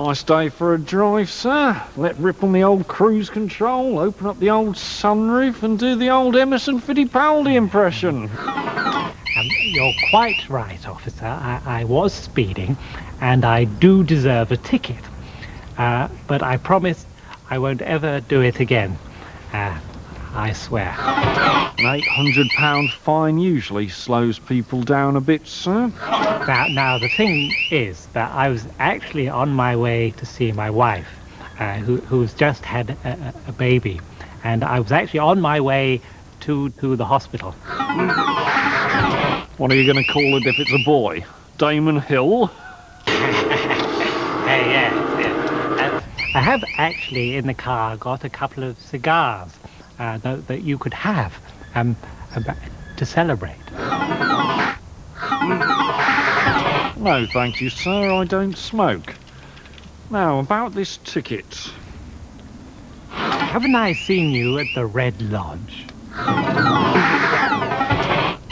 Nice day for a drive, sir. Let rip on the old cruise control, open up the old sunroof and do the old Emerson Fittipaldi impression. You're quite right, officer. I was speeding, and I do deserve a ticket. But I promise I won't ever do it again. I swear. An £800 fine usually slows people down a bit, sir. Now, the thing is that I was actually on my way to see my wife, who's just had a baby. And I was actually on my way to the hospital. What are you going to call it if it's a boy? Damon Hill? Yeah. I have actually in the car got a couple of cigars that you could have to celebrate. No, thank you, sir. I don't smoke. Now, about this ticket. Haven't I seen you at the Red Lodge?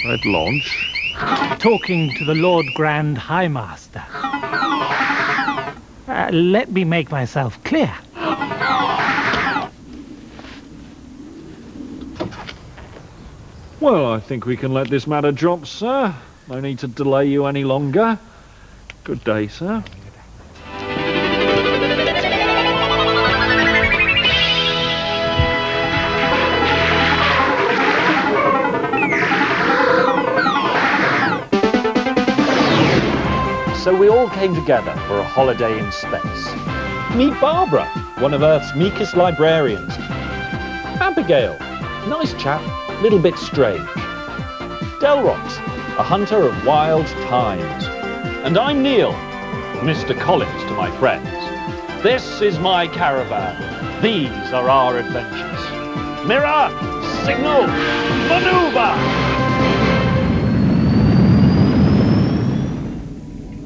Red Lodge? Talking to the Lord Grand High Master. Let me make myself clear. Well, I think we can let this matter drop, sir. No need to delay you any longer. Good day, sir. So we all came together for a holiday in space. Meet Barbara, one of Earth's meekest librarians. Abigail, nice chap, little bit strange. Delrox, a hunter of wild times. And I'm Neil, Mr. Collins to my friends. This is my caravan. These are our adventures. Mirror, signal, maneuver!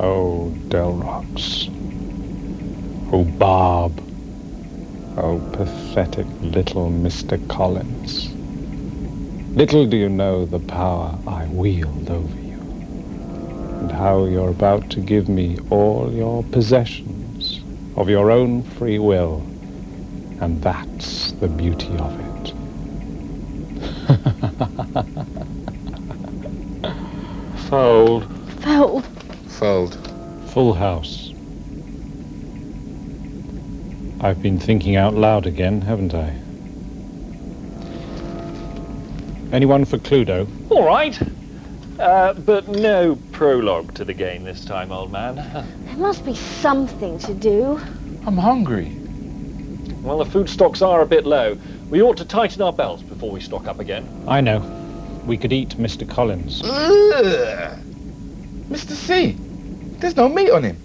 Oh, Delrox. Oh, Barb. Oh, pathetic little Mr. Collins. Little do you know the power I wield over you, and how you're about to give me all your possessions of your own free will, and that's the beauty of it. Fold. Fold. Fold. Full house. I've been thinking out loud again, haven't I? Anyone for Cluedo? All right. But no prologue to the game this time, old man. There must be something to do. I'm hungry. Well, the food stocks are a bit low. We ought to tighten our belts before we stock up again. I know. We could eat Mr. Collins. Ugh. Mr. C, there's no meat on him.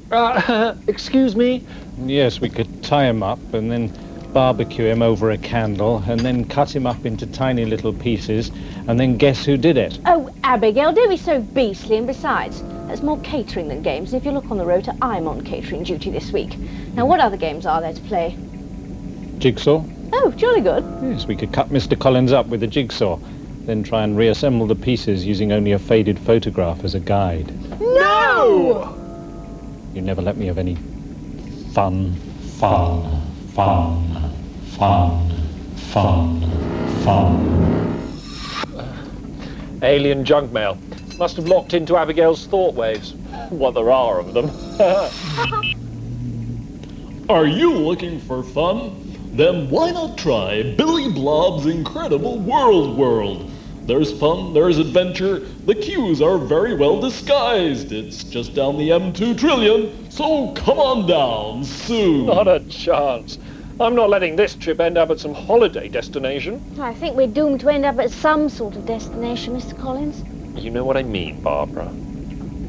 Excuse me? Yes, we could tie him up and then barbecue him over a candle and then cut him up into tiny little pieces and then guess who did it? Oh, Abigail, don't be so beastly, and besides, there's more catering than games. If you look on the rota, I'm on catering duty this week. Now, what other games are there to play? Jigsaw? Oh, jolly good. Yes, we could cut Mr. Collins up with a jigsaw, then try and reassemble the pieces using only a faded photograph as a guide. No! You never let me have any fun. Alien junk mail. Must have locked into Abigail's thought waves. What there are of them. Are you looking for fun? Then why not try Billy Blob's Incredible World? There's fun, there's adventure, the cues are very well disguised. It's just down the M2 trillion, so come on down soon. Not a chance. I'm not letting this trip end up at some holiday destination. I think we're doomed to end up at some sort of destination, Mr. Collins. You know what I mean, Barbara.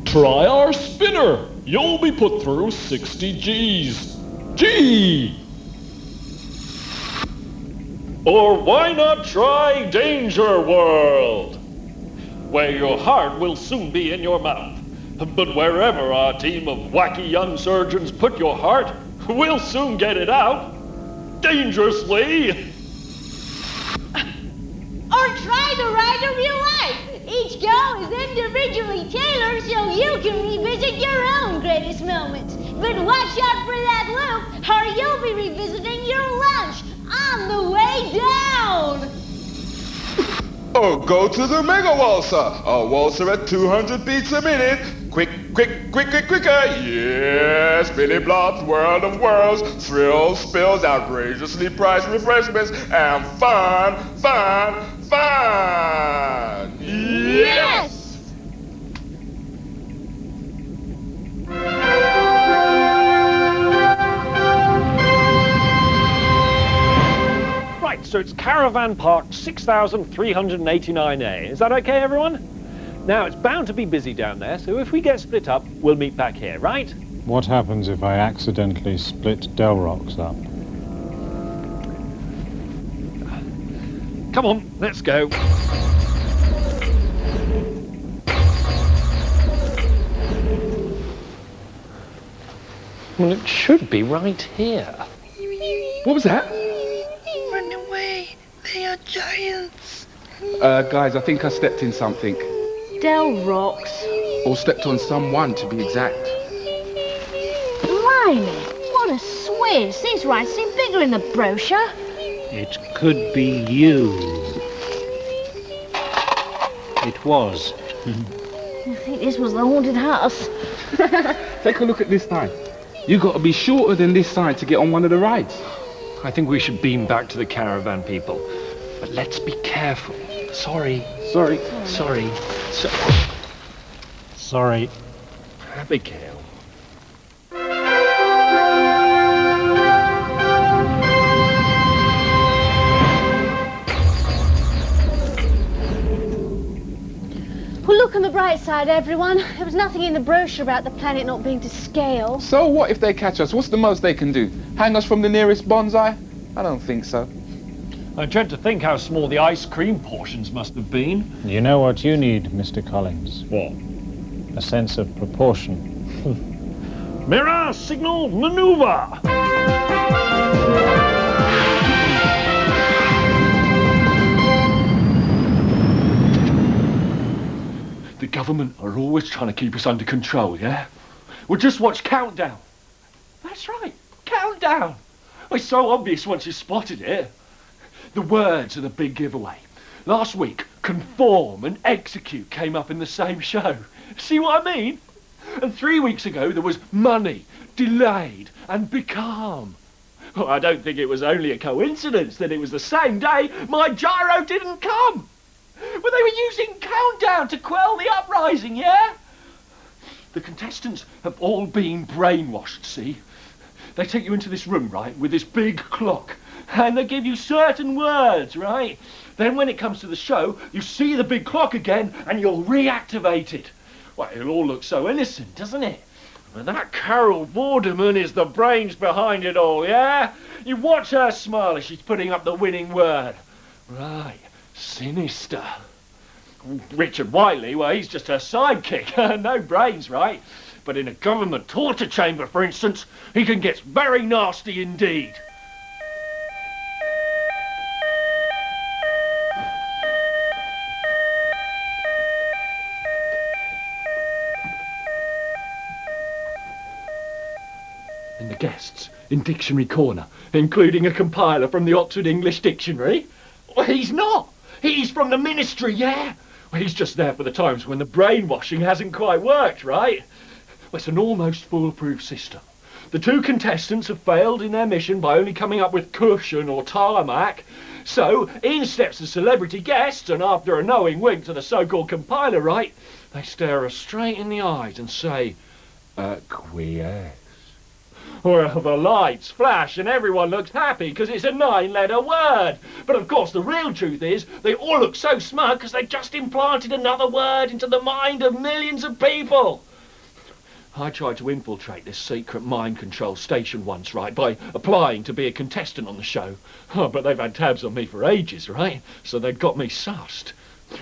Try our spinner. You'll be put through 60 G's. G! Or why not try Danger World, where your heart will soon be in your mouth. But wherever our team of wacky young surgeons put your heart, we'll soon get it out. Dangerously. Or try the ride of your life. Each go is individually tailored so you can revisit your own greatest moments. But watch out for that loop, or you'll be revisiting your lunch on the way down. Oh, go to the Mega Waltzer. A waltzer at 200 beats a minute. Quick, quick, quick, quick, quicker. Yes, Billy Blob's World of Worlds. Thrills, spills, outrageously priced refreshments, and fun, fun, fun. Yes! Right, so it's Caravan Park 6389A. Is that okay, everyone? Now, it's bound to be busy down there, so if we get split up, we'll meet back here, right? What happens if I accidentally split Delrox up? Come on, let's go. Well, it should be right here. What was that? Run away! They are giants! Guys, I think I stepped in something. Delrox. Or stepped on someone, to be exact. Blimey, what a swizz. These rides seem bigger in the brochure. It could be you. It was. I think this was the haunted house. Take a look at this sign. You got to be shorter than this sign to get on one of the rides. I think we should beam back to the caravan, people. But let's be careful. Sorry. Sorry. Sorry. Sorry. Abigail. Well, look on the bright side, everyone. There was nothing in the brochure about the planet not being to scale. So what if they catch us? What's the most they can do? Hang us from the nearest bonsai? I don't think so. I dread to think how small the ice cream portions must have been. You know what you need, Mr. Collins? What? A sense of proportion. Mirror signal maneuver! The government are always trying to keep us under control, yeah? Well, just watch Countdown. That's right, Countdown. It's so obvious once you've spotted it. The words are the big giveaway. Last week, conform and execute came up in the same show. See what I mean? And 3 weeks ago, there was money, delayed, and become. Well, I don't think it was only a coincidence that it was the same day my gyro didn't come. Well, they were using Countdown to quell the uprising, yeah? The contestants have all been brainwashed, see? They take you into this room, right, with this big clock, and they give you certain words, right? Then when it comes to the show, you see the big clock again, and you'll reactivate it. Well, it'll all look so innocent, doesn't it? But that Carol Vorderman is the brains behind it all, yeah? You watch her smile as she's putting up the winning word. Right, sinister. Richard Whiteley, well, he's just her sidekick. No brains, right? But in a government torture chamber, for instance, he can get very nasty indeed. And the guests in Dictionary Corner, including a compiler from the Oxford English Dictionary. Well, he's not. He's from the ministry, yeah? Well, he's just there for the times when the brainwashing hasn't quite worked, right? Well, it's an almost foolproof system. The two contestants have failed in their mission by only coming up with cushion or tarmac. So, in steps the celebrity guests, and after a knowing wink to the so-called compiler, right, they stare us straight in the eyes and say, quiesce. Well, the lights flash and everyone looks happy because it's a 9-letter word. But of course the real truth is they all look so smug because they just implanted another word into the mind of millions of people. I tried to infiltrate this secret mind control station once, right, by applying to be a contestant on the show. Oh, but they've had tabs on me for ages, right? So they'd got me sussed.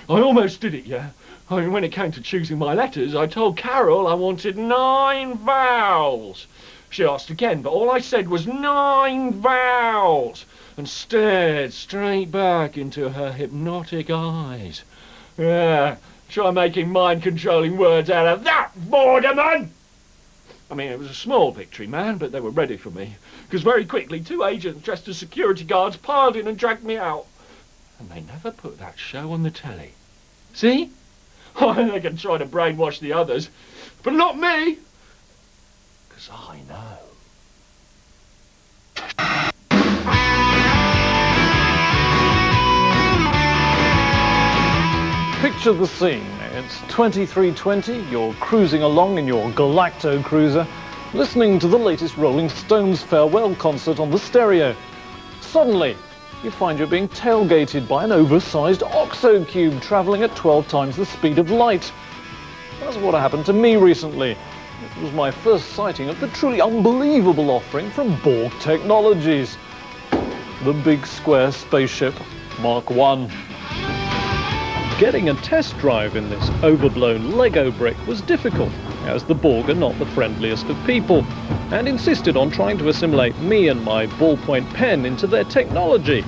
I almost did it, yeah? I mean, when it came to choosing my letters, I told Carol I wanted 9 vowels. She asked again, but all I said was 9 vowels. and stared straight back into her hypnotic eyes. Yeah, try making mind-controlling words out of that, Vorderman! I mean, it was a small victory, man, but they were ready for me. Because very quickly, 2 agents dressed as security guards piled in and dragged me out. And they never put that show on the telly. See? They can try to brainwash the others, but not me. Because I know. Picture the scene. It's 2320, you're cruising along in your Galacto cruiser, listening to the latest Rolling Stones farewell concert on the stereo. Suddenly, you find you're being tailgated by an oversized OXO cube travelling at 12 times the speed of light. That's what happened to me recently. It was my first sighting of the truly unbelievable offering from Borg Technologies. The big square spaceship, Mark I. Getting a test drive in this overblown Lego brick was difficult, as the Borg are not the friendliest of people, and insisted on trying to assimilate me and my ballpoint pen into their technology.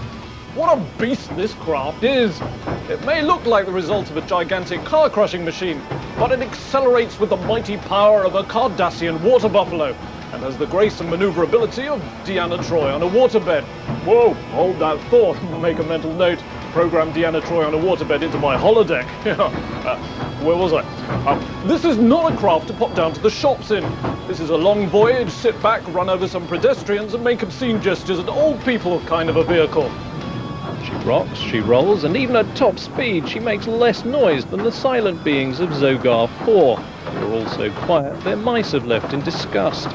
What a beast this craft is! It may look like the result of a gigantic car-crushing machine, but it accelerates with the mighty power of a Cardassian water buffalo, and has the grace and maneuverability of Deanna Troi on a waterbed. Whoa, hold that thought and make a mental note. Program Deanna Troi on a waterbed into my holodeck. Where was I? This is not a craft to pop down to the shops in. This is a long voyage, sit back, run over some pedestrians and make obscene gestures at old people kind of a vehicle. She rocks, she rolls, and even at top speed she makes less noise than the silent beings of Zogar 4. They're all so quiet their mice have left in disgust.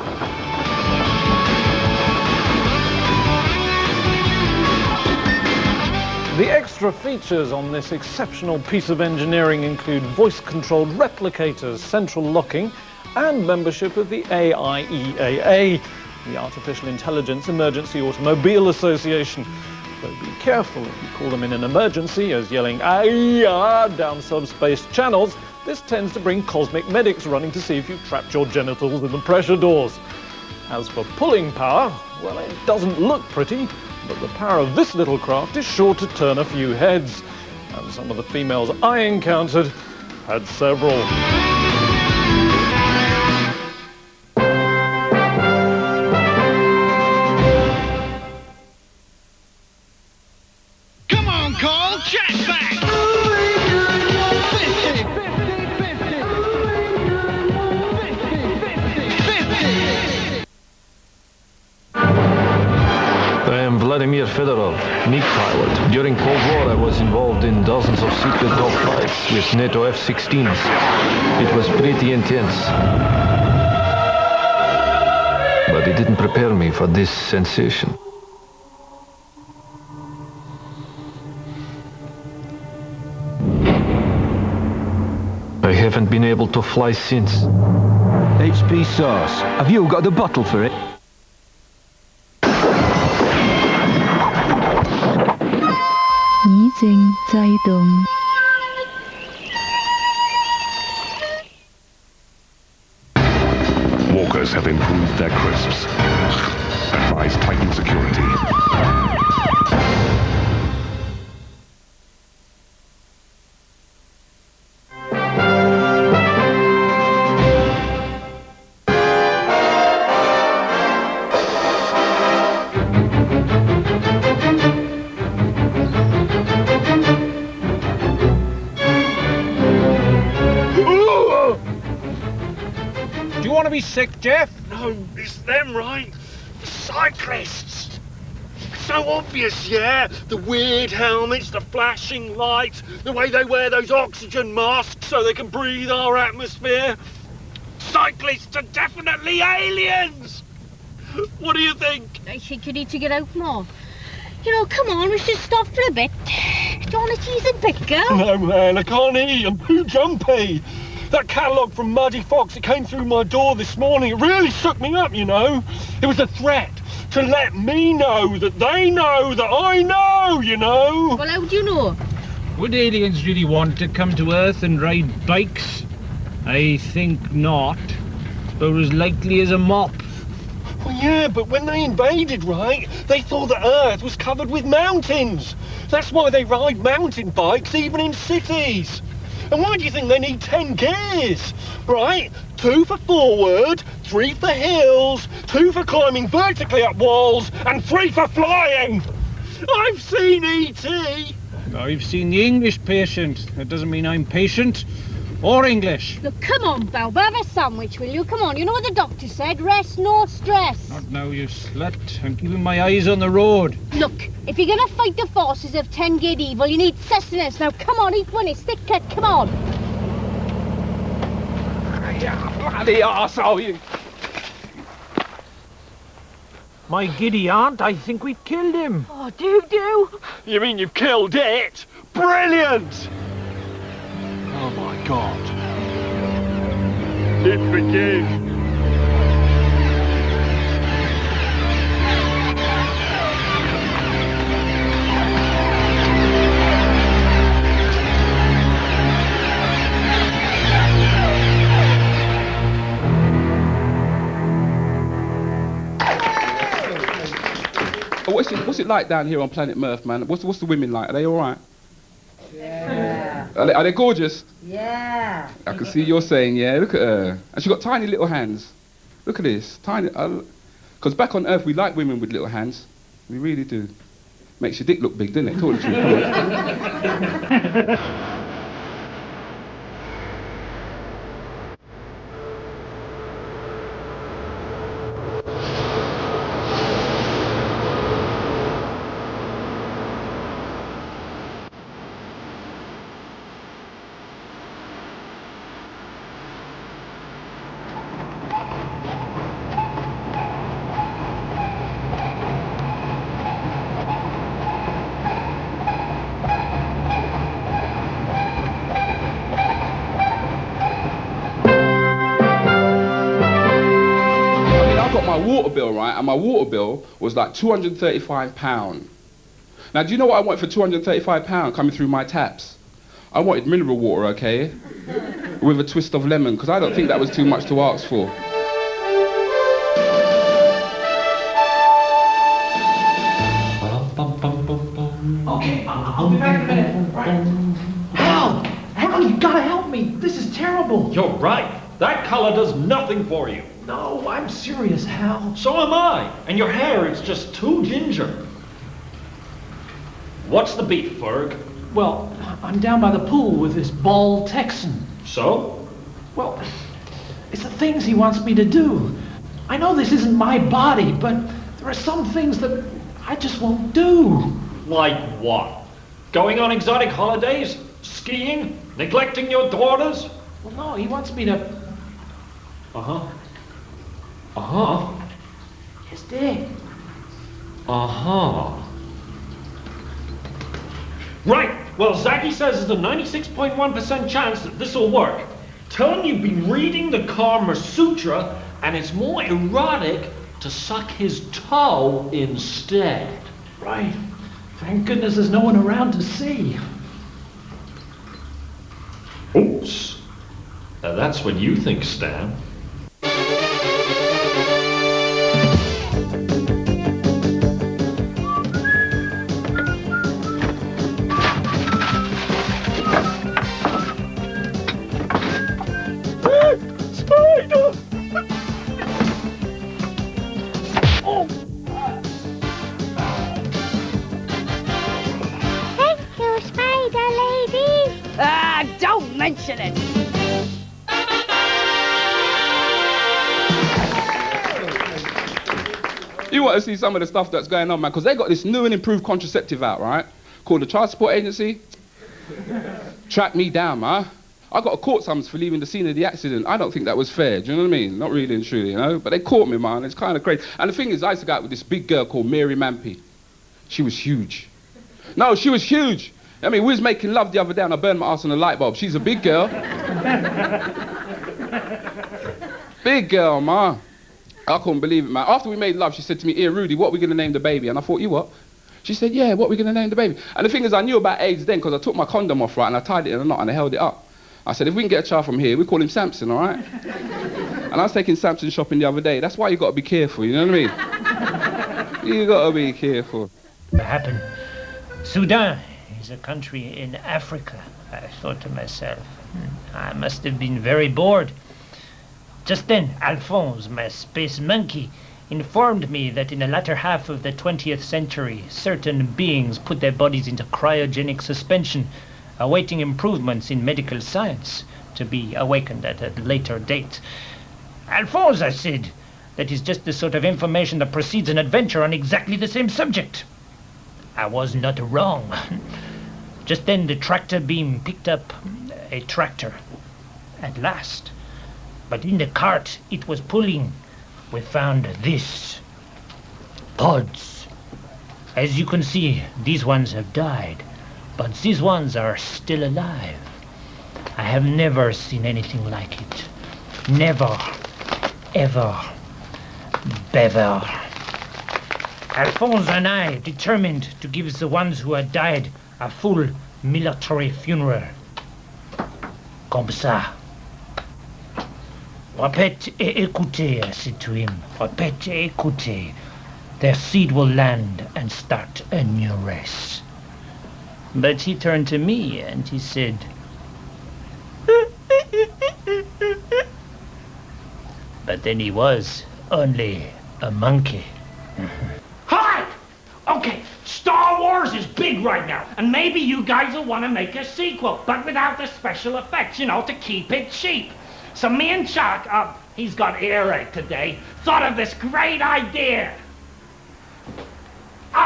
The extra features on this exceptional piece of engineering include voice-controlled replicators, central locking, and membership of the AIEAA, the Artificial Intelligence Emergency Automobile Association. So be careful if you call them in an emergency, as yelling "Aye!" down subspace channels. This tends to bring cosmic medics running to see if you've trapped your genitals in the pressure doors. As for pulling power, well, it doesn't look pretty, but the power of this little craft is sure to turn a few heads. And some of the females I encountered had several. Come on, Carl, check back! 50, 50, 50, 50, 50. I am Vladimir Fedorov, MiG pilot. During Cold War I was involved in dozens of secret dogfights with NATO F-16s. It was pretty intense. But it didn't prepare me for this sensation. I haven't been able to fly since. HP sauce. Have you got the bottle for it? Walkers have improved their crisps. Advise Titan security. Do you want to be sick, Jeff? No, it's them, right? The cyclists. It's so obvious, yeah? The weird helmets, the flashing lights, the way they wear those oxygen masks so they can breathe our atmosphere. Cyclists are definitely aliens! What do you think? I think you need to get out more. You know, come on, we should stop for a bit. Do you want a cheese and pickle? No, man, I can't eat. I'm too jumpy. That catalogue from Muddy Fox, it came through my door this morning. It really shook me up, you know. It was a threat to let me know that they know that I know, you know. Well, how do you know? Would aliens really want to come to Earth and ride bikes? I think not. About as likely as a mop. Well, yeah, but when they invaded, right, they thought that Earth was covered with mountains. That's why they ride mountain bikes even in cities. And why do you think they need 10 gears? Right? 2 for forward, 3 for hills, 2 for climbing vertically up walls, and 3 for flying. I've seen E.T. I've seen the English Patient. That doesn't mean I'm patient or English. Look, come on, Bob, have a sandwich, will you? Come on, you know what the doctor said, rest, no stress. Not now, you slut. I'm keeping my eyes on the road. Look, if you're going to fight the forces of 10-gate evil, you need sustenance. Now, come on, eat one, it's thick cut, come on. Bloody arsehole, you... My giddy aunt, I think we've killed him. Oh, do. You mean you've killed it? Brilliant! Oh, my God. It begins. What's it like down here on planet Mirth, man? What's the women like? Are they all right? Yeah. Are they gorgeous? Yeah. I can see you're saying, yeah, look at her. And she's got tiny little hands. Look at this, tiny. Because back on Earth, we like women with little hands. We really do. Makes your dick look big, doesn't it? Talk the truth. Come on. My water bill, right, and my water bill was like £235. Now, do you know what I want for £235 coming through my taps? I wanted mineral water, okay, with a twist of lemon, because I don't think that was too much to ask for. Okay, I'll be back in a minute. Right. Hal, you gotta help me. This is terrible. You're right. That color does nothing for you. No, I'm serious, Hal. So am I. And your hair is just too ginger. What's the beef, Ferg? Well, I'm down by the pool with this bald Texan. So? Well, it's the things he wants me to do. I know this isn't my body, but there are some things that I just won't do. Like what? Going on exotic holidays? Skiing? Neglecting your daughters? Well, no, he wants me to... Uh-huh. Uh-huh. Yes, Dick. Uh-huh. Right. Well, Zaggy says there's a 96.1% chance that this will work. Tell him you've been reading the Karma Sutra and it's more erotic to suck his toe instead. Right. Thank goodness there's no one around to see. Oops. Now that's what you think, Stan. Spider! Oh! Thank you, Spider Lady. Don't mention it. You want to see some of the stuff that's going on, man, because they got this new and improved contraceptive out, right? Called the Child Support Agency. Track me down, man. I got a court summons for leaving the scene of the accident. I don't think that was fair, do you know what I mean? Not really and truly, you know? But they caught me, man. It's kind of crazy. And the thing is, I used to go out with this big girl called Mary Mampy. She was huge. No, she was huge. I mean, we was making love the other day and I burned my ass on a light bulb. She's a big girl. Big girl, man. I couldn't believe it, man. After we made love, she said to me, "Here, Rudy, what are we going to name the baby?" And I thought, you what? She said, "Yeah, what are we going to name the baby?" And the thing is, I knew about AIDS then because I took my condom off, right, and I tied it in a knot and I held it up. I said, if we can get a child from here, we call him Samson, all right? And I was taking Samson shopping the other day. That's why you got to be careful, you know what I mean? You got to be careful. What happened? Sudan is a country in Africa. I thought to myself, I must have been very bored. Just then, Alphonse, my space monkey, informed me that in the latter half of the 20th century, certain beings put their bodies into cryogenic suspension, awaiting improvements in medical science, to be awakened at a later date. Alphonse, I said, that is just the sort of information that precedes an adventure on exactly the same subject. I was not wrong. Just then the tractor beam picked up a tractor, at last. But in the cart it was pulling, we found this. Pods. As you can see, these ones have died, but these ones are still alive. I have never seen anything like it. Never, ever, bever. Alphonse and I determined to give the ones who had died a full military funeral. Comme ça. Répète et écoutez, I said to him. Répète et écoutez. Their seed will land and start a new race. But he turned to me and he said, but then he was only a monkey. Hi! Okay, Star Wars is big right now, and maybe you guys will want to make a sequel, but without the special effects, you know, to keep it cheap. So me and Chuck, he's got earache today, thought of this great idea.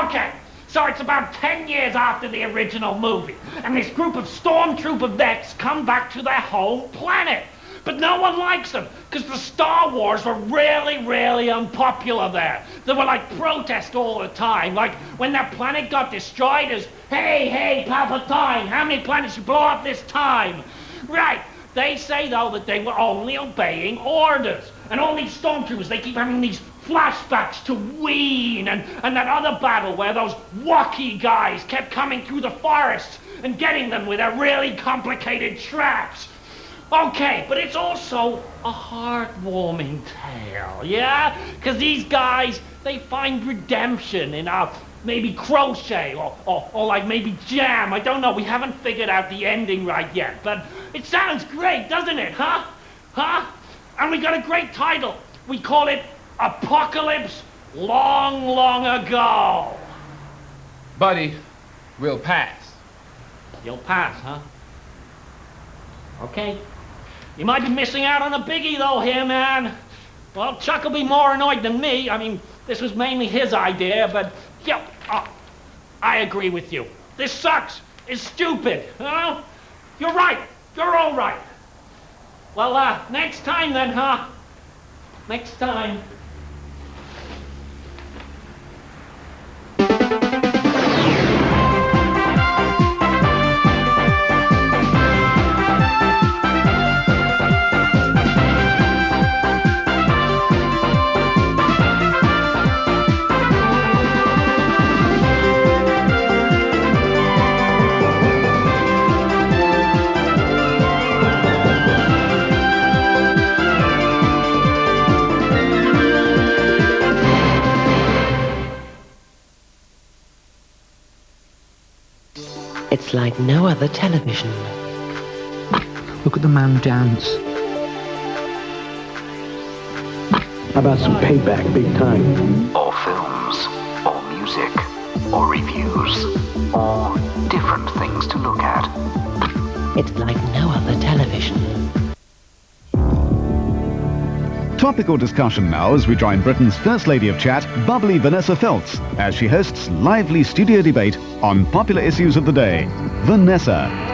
Okay, so it's about 10 years after the original movie, and this group of stormtrooper vets come back to their home planet. But no one likes them, because the Star Wars were really, really unpopular there. There were like protests all the time, like when their planet got destroyed, is hey, Palpatine, how many planets you blow up this time? Right, they say though that they were only obeying orders, and all these stormtroopers, they keep having these flashbacks to Ween and that other battle where those Wookiee guys kept coming through the forest and getting them with their really complicated traps. Okay, but it's also a heartwarming tale, yeah? Because these guys, they find redemption in maybe crochet or like maybe jam. I don't know, we haven't figured out the ending right yet, but it sounds great, doesn't it, huh? Huh? And we got a great title. We call it Apocalypse Long, Long Ago. Buddy, we'll pass. You'll pass, huh? Okay. You might be missing out on a biggie though here, man. Well, Chuck will be more annoyed than me. I mean, this was mainly his idea, but yeah, I agree with you. This sucks. It's stupid, huh? You're right. You're all right. Well, next time then, huh? Next time. It's like no other television. Look at the man dance. How about some payback, big time? Or films, or music, or reviews, or different things to look at. It's like no other television. Topical discussion now as we join Britain's First Lady of Chat, bubbly Vanessa Feltz, as she hosts lively studio debate on popular issues of the day. Vanessa.